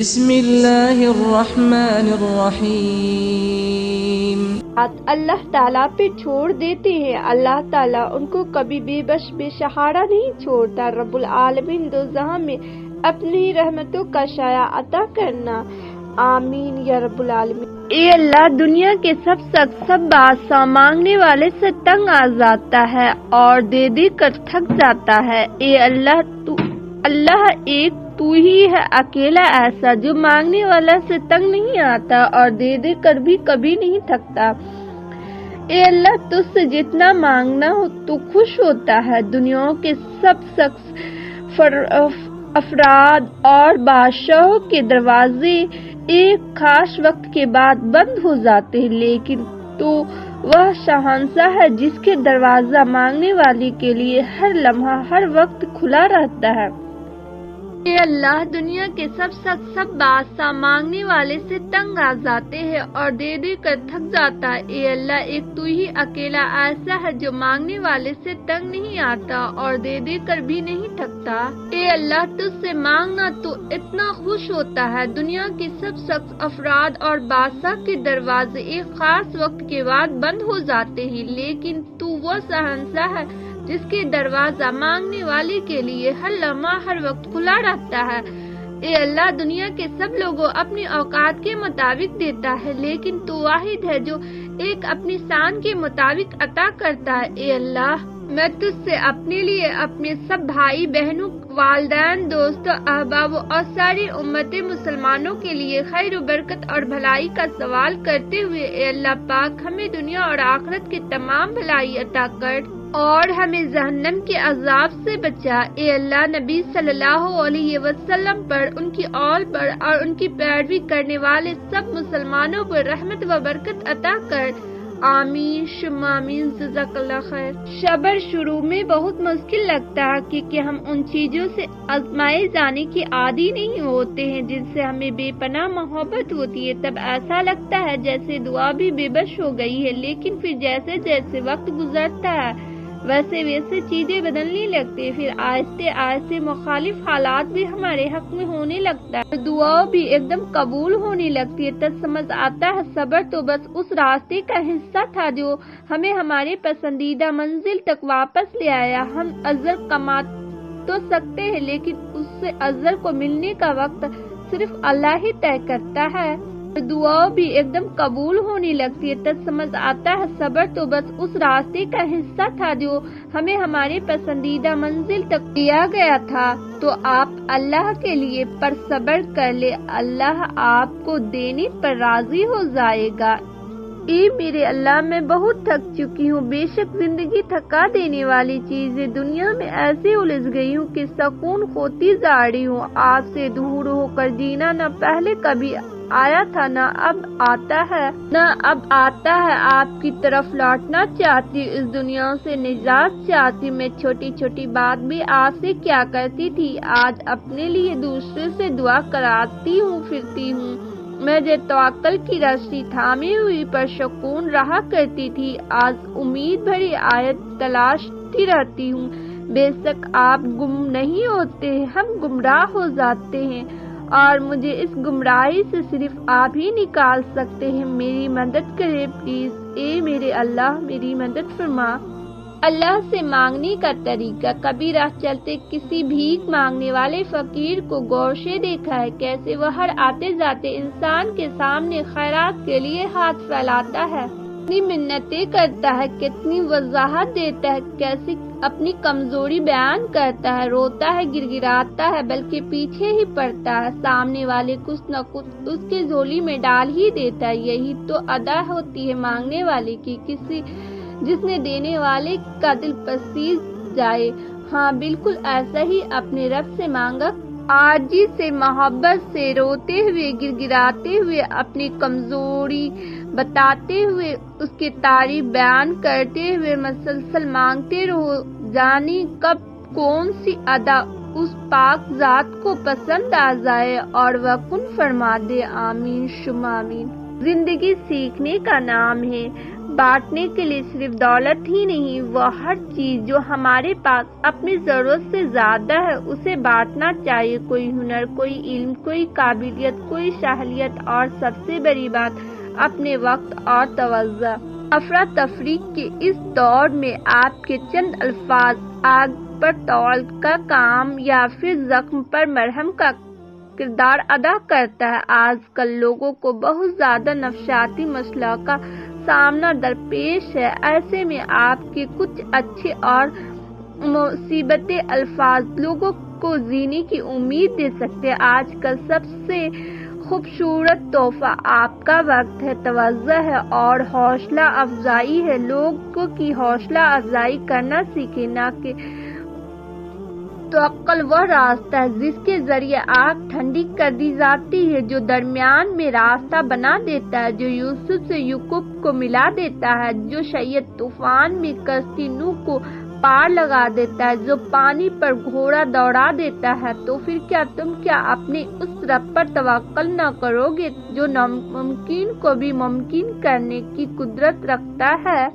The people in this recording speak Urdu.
بسم اللہ الرحمن الرحیم۔ اللہ تعالیٰ پہ چھوڑ دیتے ہیں، اللہ تعالیٰ ان کو کبھی بے بس بے سہارا نہیں چھوڑتا۔ رب العالمین دوزخ میں اپنی رحمتوں کا سایہ عطا کرنا، آمین یا رب العالمین۔ اے اللہ، دنیا کے سب شخص سب بادشاہ مانگنے والے سے تنگ آ جاتا ہے اور دے دے کر تھک جاتا ہے۔ اے اللہ، اللہ ایک تو ہی ہے اکیلا ایسا جو مانگنے والا سے تنگ نہیں آتا اور دے دے کر بھی کبھی نہیں تھکتا۔ اے اللہ، تجھ سے جتنا مانگنا ہو تو خوش ہوتا ہے۔ دنیا کے سب شخص افراد اور بادشاہوں کے دروازے ایک خاص وقت کے بعد بند ہو جاتے ہیں، لیکن تو وہ شہنشاہ ہے جس کے دروازہ مانگنے والے کے لیے ہر لمحہ ہر وقت کھلا رہتا ہے۔ اے اللہ، دنیا کے سب شخص سب بادشاہ مانگنے والے سے تنگ آ جاتے ہیں اور دے دے کر تھک جاتا ہے۔ اے اللہ، ایک تو ہی اکیلا ایسا ہے جو مانگنے والے سے تنگ نہیں آتا اور دے دے کر بھی نہیں تھکتا۔ اے اللہ، تجھ سے مانگنا تو اتنا خوش ہوتا ہے۔ دنیا کے سب شخص افراد اور بادشاہ کے دروازے ایک خاص وقت کے بعد بند ہو جاتے ہیں، لیکن تو وہ شہنشاہ ہے جس کے دروازہ مانگنے والے کے لیے ہر لمحہ ہر وقت کھلا رہتا ہے۔ اے اللہ، دنیا کے سب لوگوں اپنی اوقات کے مطابق دیتا ہے، لیکن تو واحد ہے جو ایک اپنی شان کے مطابق عطا کرتا ہے۔ اے اللہ، میں تجھ سے اپنے لیے، اپنے سب بھائی بہنوں، والدین، دوستوں، احبابوں اور ساری امت مسلمانوں کے لیے خیر و برکت اور بھلائی کا سوال کرتے ہوئے، اے اللہ پاک، ہمیں دنیا اور آخرت کے تمام بھلائی عطا کر اور ہمیں جہنم کے عذاب سے بچا۔ اے اللہ، نبی صلی اللہ علیہ وسلم پر، ان کی آل پر اور ان کی پیروی کرنے والے سب مسلمانوں پر رحمت و برکت عطا کر، آمین ثم آمین۔ جزاک اللہ خیر۔ صبر شروع میں بہت مشکل لگتا ہے کیونکہ ہم ان چیزوں سے آزمائے جانے کے عادی نہیں ہوتے ہیں جن سے ہمیں بے پناہ محبت ہوتی ہے۔ تب ایسا لگتا ہے جیسے دعا بھی بے بس ہو گئی ہے، لیکن پھر جیسے جیسے وقت گزرتا ہے ویسے ویسے چیزیں بدلنے لگتی ہیں، پھر آہستہ آہستہ مخالف حالات بھی ہمارے حق میں ہونے لگتا ہے، دعا بھی ایک دم قبول ہونے لگتی ہے۔ تب سمجھ آتا ہے صبر تو بس اس راستے کا حصہ تھا جو ہمیں ہمارے پسندیدہ منزل تک واپس لے آیا۔ ہم اجر کما تو سکتے ہیں، لیکن اس سے اجر کو ملنے کا وقت صرف اللہ ہی طے کرتا ہے۔ دعا بھی ایک دم قبول ہونے لگتی ہے۔ تب سمجھ آتا ہے صبر تو بس اس راستے کا حصہ تھا جو ہمیں ہمارے پسندیدہ منزل تک دیا گیا تھا۔ تو آپ اللہ کے لیے پر صبر کر لے، اللہ آپ کو دینے پر راضی ہو جائے گا۔ اے میرے اللہ، میں بہت تھک چکی ہوں۔ بے شک زندگی تھکا دینے والی چیز ہے۔ دنیا میں ایسے الجھ گئی ہوں کہ سکون کھوتی جا رہی ہوں۔ آپ سے دور ہو کر جینا نہ پہلے کبھی آیا تھا، نہ اب آتا ہے، آپ کی طرف لوٹنا چاہتی، اس دنیا سے نجات چاہتی۔ میں چھوٹی چھوٹی بات بھی آپ سے کیا کرتی تھی، آج اپنے لیے دوسرے سے دعا کراتی ہوں پھرتی ہوں۔ میں جو توکل کی رسی تھامی ہوئی پر سکون رہا کرتی تھی، آج امید بھری آیت تلاشتی رہتی ہوں۔ بے شک آپ گم نہیں ہوتے، ہم گمراہ ہو جاتے ہیں اور مجھے اس گمراہی سے صرف آپ ہی نکال سکتے ہیں۔ میری مدد کرے پلیز، اے میرے اللہ میری مدد فرما۔ اللہ سے مانگنے کا طریقہ۔ کبھی راہ چلتے کسی بھیک مانگنے والے فقیر کو غور سے دیکھا ہے، کیسے وہ ہر آتے جاتے انسان کے سامنے خیرات کے لیے ہاتھ پھیلاتا ہے، کتنی منتیں کرتا ہے، کتنی وضاحت دیتا ہے، کیسے اپنی کمزوری بیان کرتا ہے، روتا ہے، گڑگڑاتا ہے، بلکہ پیچھے ہی پڑتا ہے، سامنے والے کچھ نہ کچھ اس کے جھولی میں ڈال ہی دیتا ہے۔ یہی تو ادا ہوتی ہے مانگنے والے کی، کسی جس نے دینے والے کا دل پسیج جائے۔ ہاں بالکل ایسا ہی اپنے رب سے مانگا، عاجزی سے، محبت سے، روتے ہوئے، گڑگڑاتے ہوئے، اپنی کمزوری بتاتے ہوئے، اس کی تعریف بیان کرتے ہوئے مسلسل مانگتے رہو، جانے کب کون سی ادا اس پاک ذات کو پسند آ جائے اور وہ کن فرما دے، آمین ثم آمین۔ زندگی سیکھنے کا نام ہے، بانٹنے کے لیے صرف دولت ہی نہیں، وہ ہر چیز جو ہمارے پاس اپنی ضرورت سے زیادہ ہے اسے بانٹنا چاہیے۔ کوئی ہنر، کوئی علم، کوئی قابلیت، کوئی صلاحیت، اور سب سے بڑی بات اپنے وقت اور توجہ۔ افراتفری کے اس دور میں آپ کے چند الفاظ آگ پر تول کا کام یا پھر زخم پر مرہم کا کردار ادا کرتا ہے۔ آج کل لوگوں کو بہت زیادہ نفسیاتی مسئلہ کا سامنا درپیش ہے، ایسے میں آپ کے کچھ اچھے اور مثبت الفاظ لوگوں کو جینے کی امید دے سکتے ہیں۔ آج کل سب سے خوبصورت تحفہ آپ کا وقت ہے، توجہ ہے اور حوصلہ افزائی ہے۔ لوگوں کی حوصلہ افزائی کرنا سیکھیں، نہ کہ توکل وہ راستہ ہے جس کے ذریعے آگ ٹھنڈی کر دی جاتی ہے، جو درمیان میں راستہ بنا دیتا ہے، جو یوسف سے یعقوب کو ملا دیتا ہے، جو شدید طوفان میں کشتی نوح کو پار لگا دیتا ہے، جو پانی پر گھوڑا دوڑا دیتا ہے۔ تو پھر تم کیا اپنے اس رب پر توکل نہ کرو گے جو ناممکن کو بھی ممکن کرنے کی قدرت رکھتا ہے؟